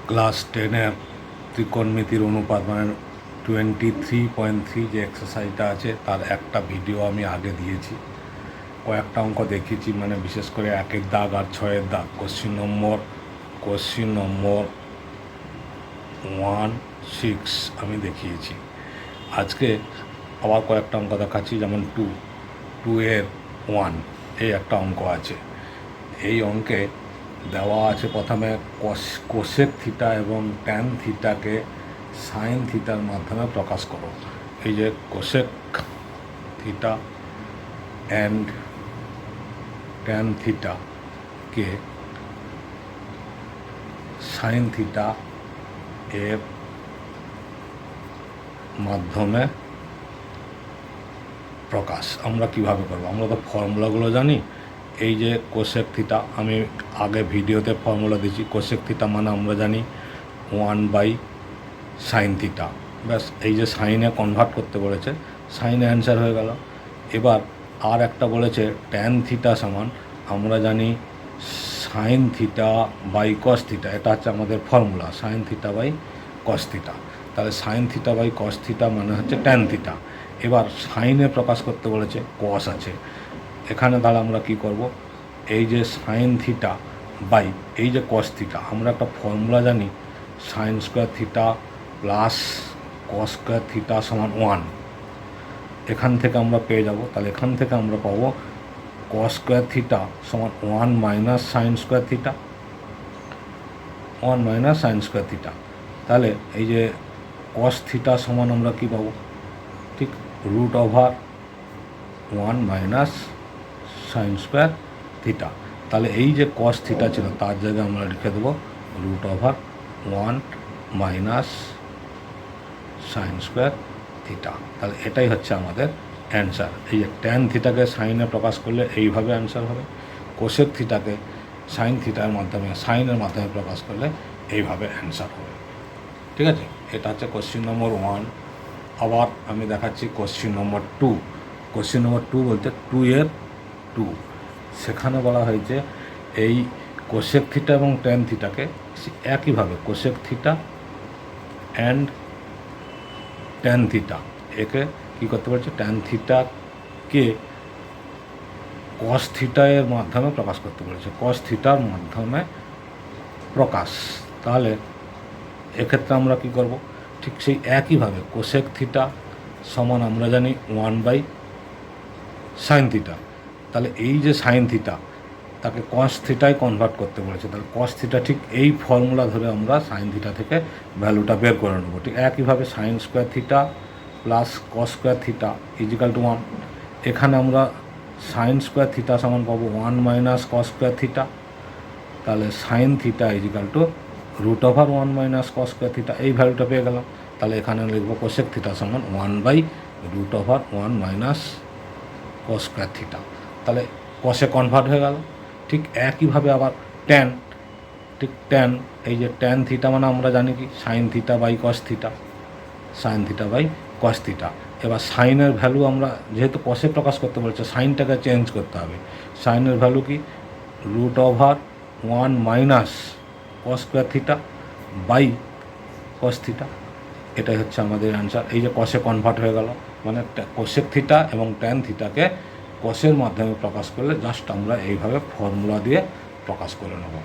Class 10-এর ত্রিকোণমিতির অনুপাত মানে 23.3 যে এক্সারসাইজটা আছে তার একটা ভিডিও আমি আগে দিয়েছি। কয়েকটা অঙ্ক দেখিয়েছি, মানে বিশেষ করে 1-এর দাগ আর 6-এর দাগ। কোশ্চিন নম্বর 16 আমি দেখিয়েছি। আজকে আবার কয়েকটা অঙ্ক দেখাচ্ছি, যেমন 2-এর 1 এই একটা অঙ্ক আছে। এই অঙ্কে দেওয়া আছে প্রথমে কোসেক থিটা এবং ট্যান থিটাকে সাইন থিটার মাধ্যমে প্রকাশ করো। এই যে কোসেক থিটা অ্যান্ড ট্যান থিটাকে সাইন থিটা এর মাধ্যমে প্রকাশ আমরা কিভাবে করব? আমরা তো ফর্মুলাগুলো জানি। এই যে কোসেক থিটা, আমি আগে ভিডিওতে ফর্মুলা দিয়েছি। কোসেক থিটা মানে আমরা জানি 1/সাইন থিটা। ব্যাস, এই যে সাইনে কনভার্ট করতে বলেছে, সাইনে অ্যান্সার হয়ে গেল। এবার আর একটা বলেছে ট্যান থিটা সমান, আমরা জানি sine theta by cos theta. এটা হচ্ছে আমাদের formula, sine theta by cos theta. তাহলে sine theta by cos theta মানে হচ্ছে ট্যান থিটা। এবার সাইনে প্রকাশ করতে বলেছে, কস আছে এখানে। তাহলে আমরা কি করব? এই যে সাইন থিটা বাই এই যে কস থিটা, আমরা একটা ফর্মুলা জানি, sign square theta plus cos square theta সমান 1। এখান থেকে আমরা পেয়ে যাব। তাহলে এখান থেকে আমরা পাবো কস স্কোয়ার থিটা সমান 1 minus sine square theta, 1 minus sine square theta. তাহলে এই যে কস থিটা সমান আমরা কি পাবো? ঠিক √1 মাইনাস সাইন স্কোয়ার থিটা। তাহলে এই যে কস থিটা ছিল তার জায়গায় আমরা লিখে দেবো √1 মাইনাস সাইন স্কোয়ার থিটা। তাহলে এটাই হচ্ছে আমাদের অ্যান্সার। এই যে ট্যান থিটাকে সাইনে প্রকাশ করলে এইভাবে অ্যান্সার হবে, কোসেক থিটাকে সাইনের মাধ্যমে প্রকাশ করলে এইভাবে অ্যান্সার হবে। ঠিক আছে, এটা হচ্ছে কোশ্চিন নম্বর 1। আবার আমি দেখাচ্ছি কোশ্চিন নম্বর 2। কোশ্চিন নম্বর 2 বলতে 2-এর 2। সেখানে বলা হয়েছে এই কোসেক থিটা এবং ট্যান থিটাকে একইভাবে, cosec theta and tan theta, একে কী করতে পারছে? ট্যান থিটাকে কস থিটা এর মাধ্যমে প্রকাশ করতে বলেছে, কস থিটার মাধ্যমে প্রকাশ। তাহলে এক্ষেত্রে আমরা কি করব? ঠিক সেই একইভাবে কোসেক থিটা সমান আমরা জানি 1/সাইন থিটা। তাহলে এই যে সাইন থিটা তাকে কস থিটায় কনভার্ট করতে বলেছে। তাহলে কস থিটা ঠিক এই ফর্মুলা ধরে আমরা সাইন থিটা থেকে ভ্যালুটা বের করে নেব। ঠিক একইভাবে sine square theta plus cos square theta equal to 1। এখানে আমরা সাইন স্কোয়ার থিটা সমান পাবো 1 মাইনাস কস স্কোয়ার থিটা। তাহলে sine theta equal to √1 minus cos square theta, এই ভ্যালুটা পেয়ে গেলাম। তাহলে এখানে লিখবো কোসেক থিটা সমান 1/√1 মাইনাস কস স্কোয়ার থিটা। তাহলে কসে কনভার্ট হয়ে গেল। ঠিক একইভাবে আবার ট্যান, এই যে ট্যান থিটা মানে আমরা জানি কি sine theta by cos theta, sine theta by cos theta. এবার সাইনের ভ্যালু আমরা যেহেতু কসে প্রকাশ করতে বলছে, সাইনটাকে চেঞ্জ করতে হবে। সাইনের ভ্যালু কি? √1 minus cos square theta by cos theta. এটাই হচ্ছে আমাদের অ্যান্সার। এই যে কসে কনভার্ট হয়ে গেল, মানে কোসেক থিটা এবং ট্যান থিটাকে কসের মাধ্যমে প্রকাশ করলে জাস্ট আমরা এইভাবে ফর্মুলা দিয়ে প্রকাশ করে নেব।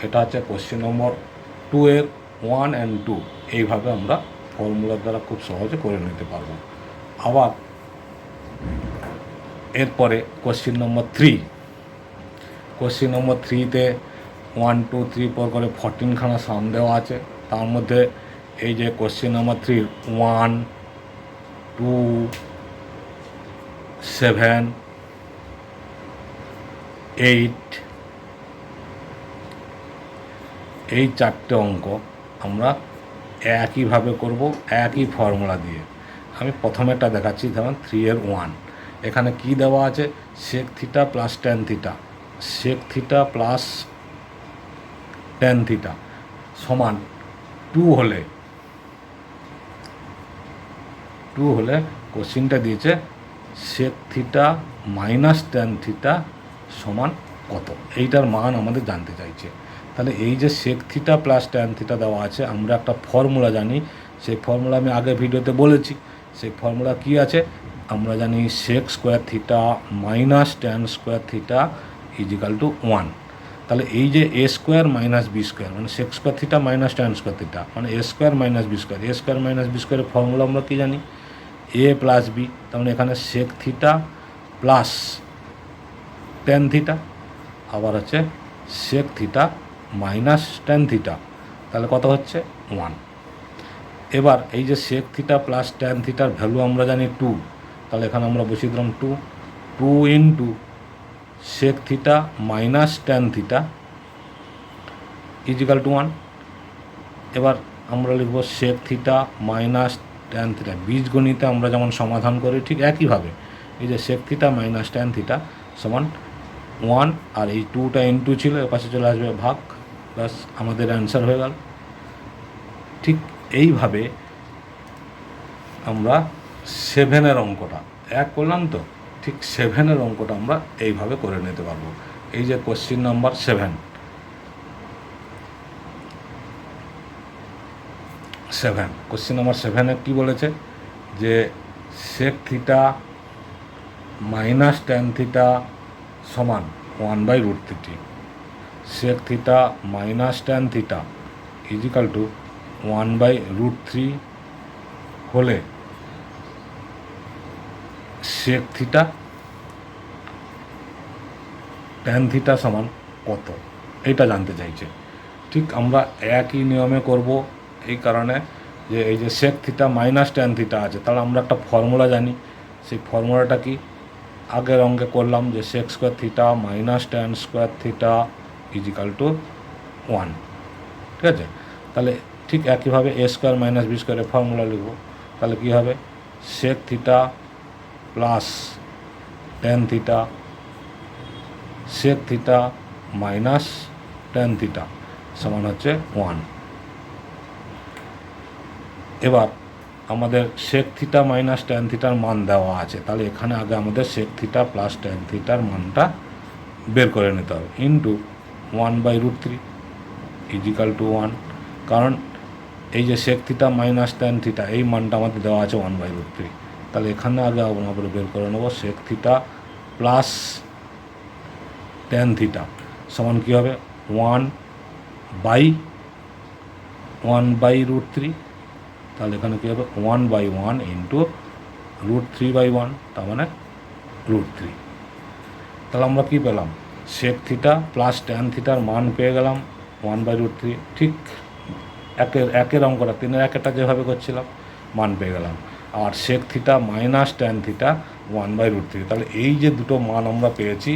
এটা হচ্ছে কোশ্চেন নম্বর 2-এর 1 and 2। এইভাবে আমরা ফর্মুলার দ্বারা খুব সহজে করে নিতে পারবো। আবার এরপরে কোশ্চেন নম্বর 3। কোশ্চেন নম্বর 3-তে 1 2 3 4 করে 14খানা সাম দেওয়া আছে। তার মধ্যে এই যে কোশ্চেন নম্বর 3 1 2 7 8 এই 4টে অঙ্ক আমরা একইভাবে করব, একই ফর্মুলা দিয়ে। আমি প্রথমেটা দেখাচ্ছি, ধরুন 3-এর 1। এখানে কি দেওয়া আছে? Sec theta plus tan theta, sec theta plus tan theta সমান 2 হলে কোশ্চিনটা দিয়েছে sec theta minus tan theta সমান কত, এইটার মান আমাদের জানতে চাইছে। তাহলে এই যে sec theta plus tan theta দেওয়া আছে, আমরা একটা ফর্মুলা জানি, সেই ফর্মুলা আমি আগের ভিডিওতে বলেছি। সেই ফর্মুলা কি আছে? আমরা জানি sec square theta minus tan square theta equal to 1। তাহলে এই যে A square minus B square মানে sec square theta minus tan square theta মানে A square minus B square. A square minus B স্কোয়ারের ফর্মুলা আমরা কী জানি? A plus B. তার মানে এখানে sec theta plus tan theta, আবার হচ্ছে sec theta minus tan theta, তাহলে কত হচ্ছে? 1। এবার এই যে সেক থিটা প্লাস ট্যান থিটার ভ্যালু আমরা জানি 2, তাহলে এখানে আমরা বসিয়ে দিলাম 2 into sec theta minus tan theta equal to 1। এবার আমরা লিখব sec theta minus tan theta. বীজগণিতে আমরা যেমন সমাধান করি ঠিক একইভাবে এই যে sec theta minus tan theta সমান 1, আর এই 2টা ইন্টু ছিল, এর পাশে চলে আসবে ভাগ, প্লাস আমাদের অ্যান্সার হয়ে গেল। ঠিক এইভাবে আমরা 7-এর অঙ্কটা 1 করলাম, তো ঠিক 7-এর অঙ্কটা আমরা এইভাবে করে নিতে পারবো। এই যে কোশ্চিন নাম্বার 7, কোশ্চিন নাম্বার 7-এ কী বলেছে? যে sec theta minus tan theta সমান 1/√3, sec theta minus tan theta equal to 1/√3 হলে সেক থিটা ট্যান থিটা সমান কত, এইটা জানতে চাইছে। ঠিক আমরা একই নিয়মে করব, এই কারণে যে এই যে sec theta minus tan theta আছে, তাহলে আমরা একটা ফর্মুলা জানি। সেই ফর্মুলাটা কি? আগের অঙ্কে করলাম যে sec square theta minus tan square theta equal to 1, ঠিক আছে? তাহলে ঠিক একইভাবে এ স্কোয়ার মাইনাস বি স্কোয়ারের ফর্মুলা লিখব। তাহলে কী হবে? Sec theta plus tan theta sec theta minus tan theta সমান হচ্ছে 1। এবার আমাদের সেক থিটা মাইনাস ট্যান থিটার মান দেওয়া আছে, তাহলে এখানে আগে আমাদের সেক থিটা প্লাস ট্যান থিটার মানটা বের করে নিতে হবে, ইন্টু 1/√3 ইজিক্যাল টু 1। কারণ এই যে sec theta minus tan theta এই মানটা আমাদের দেওয়া আছে 1/√3, তাহলে এখানে আগে আমরা বের করে নেব sec theta plus tan theta সমান কী হবে? 1/√3। তাহলে এখানে কী হবে? 1/1 ইন্টু √3/1, তার মানে √3। তাহলে আমরা কী পেলাম? সেক থিটা প্লাস ট্যান থিটার মান পেয়ে গেলাম 1/√3। ঠিক একের অঙ্কটা 3-এর একেরটা যেভাবে করছিলাম মান পেয়ে গেলাম। আর sec theta minus tan theta 1/√3। তাহলে এই যে দুটো মান আমরা পেয়েছি,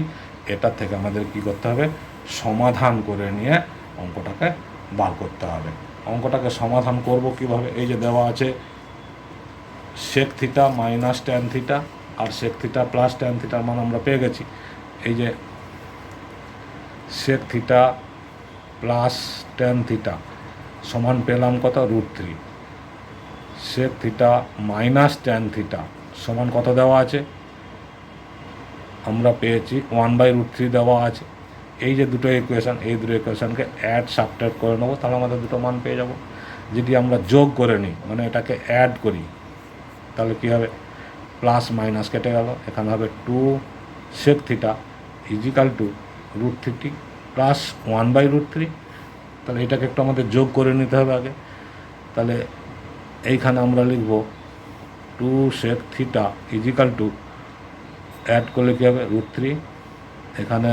এটার থেকে আমাদের কী করতে হবে? সমাধান করে নিয়ে অঙ্কটাকে বার করতে হবে। অঙ্কটাকে সমাধান করব কিভাবে? এই যে দেওয়া আছে sec theta minus tan theta আর সেক থিটা প্লাস ট্যান থিটার মান আমরা পেয়ে গেছি। এই যে sec theta plus tan theta সমান পেলাম কত? √3। Sec theta minus tan theta সমান কত দেওয়া আছে? আমরা পেয়েছি 1/√3 দেওয়া আছে। এই যে দুটো ইকুয়েশান, এই দুটো ইকুয়েশানকে অ্যাড সাবট্রাক্ট করে নেবো, তাহলে আমাদের দুটো মান পেয়ে যাব। যদি আমরা যোগ করে নিই মানে এটাকে অ্যাড করি, তাহলে কী হবে? প্লাস মাইনাস কেটে গেল, এখানে হবে 2 sec theta equal to √3 plus 1/√3। তাহলে এটাকে একটু আমাদের যোগ করে নিতে হবে আগে। তাহলে এইখানে আমরা লিখব 2 sec theta equal to add করলে কী হবে? √3, এখানে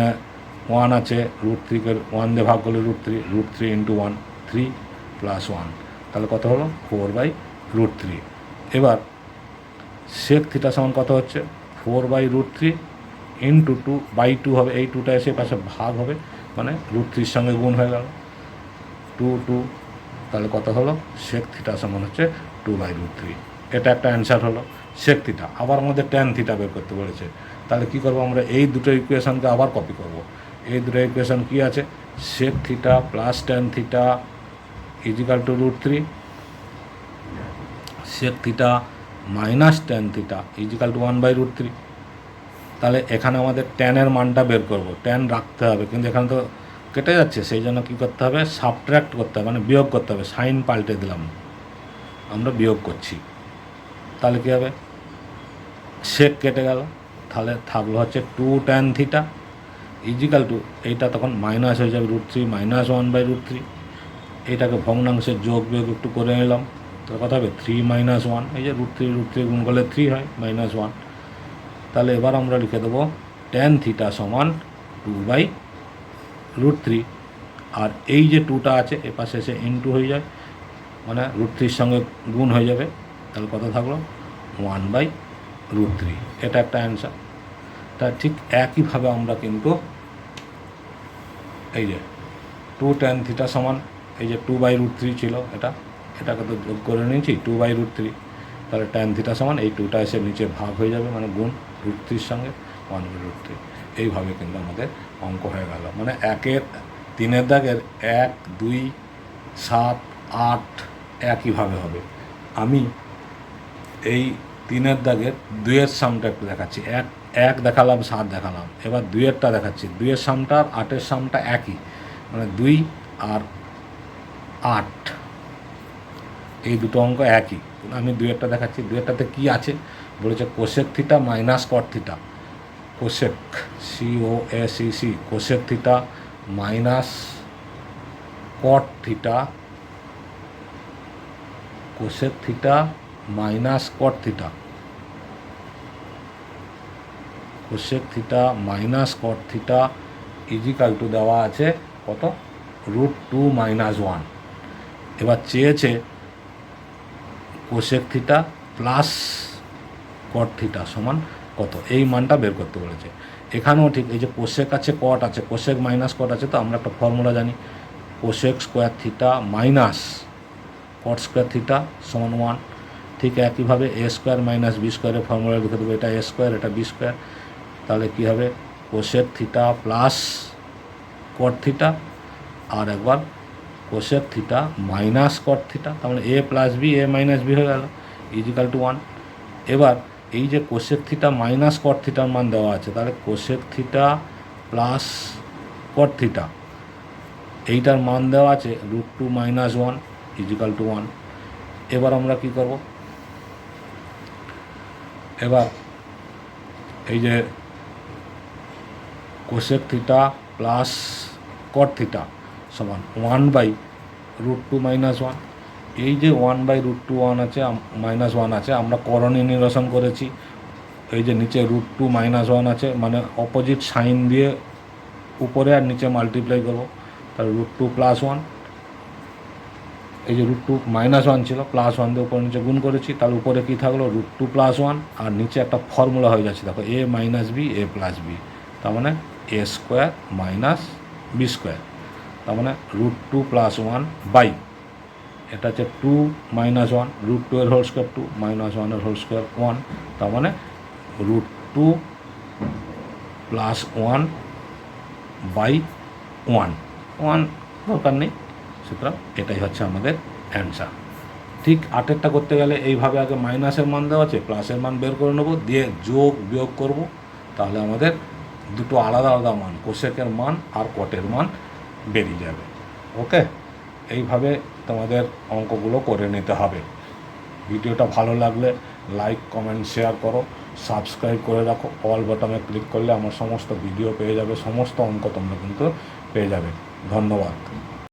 1 আছে, √3কে 1 দিয়ে ভাগ করলে √3 ইন্টু 1 3 প্লাস 1, তাহলে কত হলো? 4/√3। এবার সেক থিটা সমান কত হচ্ছে? 4/√3 ইন্টু 2/2 হবে, এই 2টা এসে পাশে ভাগ হবে মানে √3-র সঙ্গে গুণ হয়ে গেল 2, তাহলে কত হলো? সেক থিটা সমান হচ্ছে 2/√3। এটা একটা অ্যান্সার হলো সেক থিটা। আবার আমাদের ট্যান থিটা বের করতে বলেছে, তাহলে কী করবো? আমরা এই দুটো ইকুয়েশানকে আবার কপি করব। এই দুটো ইকুয়েশান কী আছে? Sec theta plus tan theta equal to √3, sec theta minus tan theta equal to 1/√3। তাহলে এখানে আমাদের ট্যানের মানটা বের করব, ট্যান রাখতে হবে, কিন্তু এখানে তো কেটে যাচ্ছে, সেই জন্য কী করতে হবে, সাবট্র্যাক্ট করতে হবে, মানে বিয়োগ করতে হবে। সাইন পাল্টে দিলাম, আমরা বিয়োগ করছি, তাহলে কী হবে, সেক কেটে গেল, তাহলে থাকলো হচ্ছে 2 tan থিটা ইজিক্যাল টু, এইটা তখন মাইনাস হয়ে যাবে √3 -1/√3। এইটাকে ভগ্নাংশের যোগ বিয়োগ একটু করে নিলাম, তাহলে কথা হবে 3 - 1, এই যে √3 গুণ করলে 3 হয়, -1। তাহলে এবার আমরা লিখে দেবো tan থিটা সমান 2/√3, আর এই যে 2টা আছে এ পাশে এসে ইনটু হয়ে যায়, মানে √3 সঙ্গে গুণ হয়ে যাবে, তাহলে কত থাকলো 1/√3। এটা একটা অ্যান্সার। তা ঠিক একইভাবে আমরা কিন্তু এই যে 2 tan থিটা সমান, এই যে 2/√3 ছিল, এটাকে তো যোগ করে নিয়েছি 2/√3, তাহলে tan থিটা সমান এই 2টা এসে নিচে ভাগ হয়ে যাবে, মানে গুণ √3 সঙ্গে 1/√3। এইভাবে কিন্তু আমাদের অঙ্ক হয়ে গেল। মানে 3-এর দাগের 1, 2, 7, 8 একইভাবে হবে। আমি এই 3-এর দাগের 2-এর সামটা একটু দেখাচ্ছি। 1 দেখালাম, 7 দেখালাম, এবার 2-এরটা দেখাচ্ছি। 2-এর সামটা আর 8-এর সামটা একই, মানে 2 আর 8, এই দুটো অঙ্ক একই। আমি 2-এরটা দেখাচ্ছি। 2-এরটাতে কী আছে বলেছে, cosec theta minus cot theta, cosec COSEC, cosec theta minus cot theta, cosec theta minus cot theta, cosec theta minus cot theta equal to দেওয়া আছে কত, √2 - 1। এবার চেয়েছে cosec theta plus cot theta সমান কত, এই মানটা বের করতে বলেছে। এখানেও ঠিক, এই যে কোসেক আছে, কট আছে, কোসেক মাইনাস কট আছে, তো আমরা একটা ফর্মুলা জানি, cosec square theta minus cot square theta সমান 1। ঠিক একইভাবে a² - b² ফর্মুলা লিখে দেবো, এটা a², এটা b², তাহলে কী হবে, cosec theta plus cot theta, আর একবার cosec theta minus cot theta, তাহলে a + b, a - b হয়ে গেল, ইজিক্যাল টু 1। এবার এই যে কোসেক থিটা মাইনাস কট থিটার মান দেওয়া আছে, তাহলে cosec theta plus cot theta, এইটার মান দেওয়া আছে √2 - 1 ইজিক্যাল টু 1। এবার আমরা কি করব, এবার এই যে cosec theta plus cot theta সমান 1/√2 - 1। এই যে 1/√2 আছে -1 আছে, আমরা করণীয় নিরসন করেছি। এই যে নিচে √2 - 1 আছে, মানে অপোজিট সাইন দিয়ে উপরে আর নিচে মাল্টিপ্লাই করবো, তাহলে √2 + 1, এই যে √2 - 1 ছিল, +1 দিয়ে উপরে নিচে গুণ করেছি, তাহলে উপরে কী থাকলো, √2 + 1, আর নিচে একটা ফর্মুলা হয়ে যাচ্ছে, দেখো a - b, a + b, তার মানে a² - b², তার মানে √2 + 1 বাই, এটা হচ্ছে 2 - 1, √2 এর হোল স্কোয়ার 2, -1 এর হোল স্কোয়ার 1, তার মানে √2 + 1 বাই 1 দরকার নেই, সুতরাং এটাই হচ্ছে আমাদের অ্যান্সার। ঠিক 8-এরটা করতে গেলে এইভাবে আগে মাইনাসের মান দেওয়া আছে, প্লাসের মান বের করে নেবো, দিয়ে যোগ বিয়োগ করব, তাহলে আমাদের দুটো আলাদা আলাদা মান, কোসেকের মান আর কটের মান বেরিয়ে যাবে। ওকে, এইভাবে তোমাদের অঙ্কগুলো করে নিতে হবে। ভিডিওটা ভালো লাগলে লাইক, কমেন্ট, শেয়ার করো, সাবস্ক্রাইব করে রাখো, অল বাটনে ক্লিক করলে আমার সমস্ত ভিডিও পেয়ে যাবে, সমস্ত অঙ্ক তোমরা কিন্তু পেয়ে যাবে। ধন্যবাদ।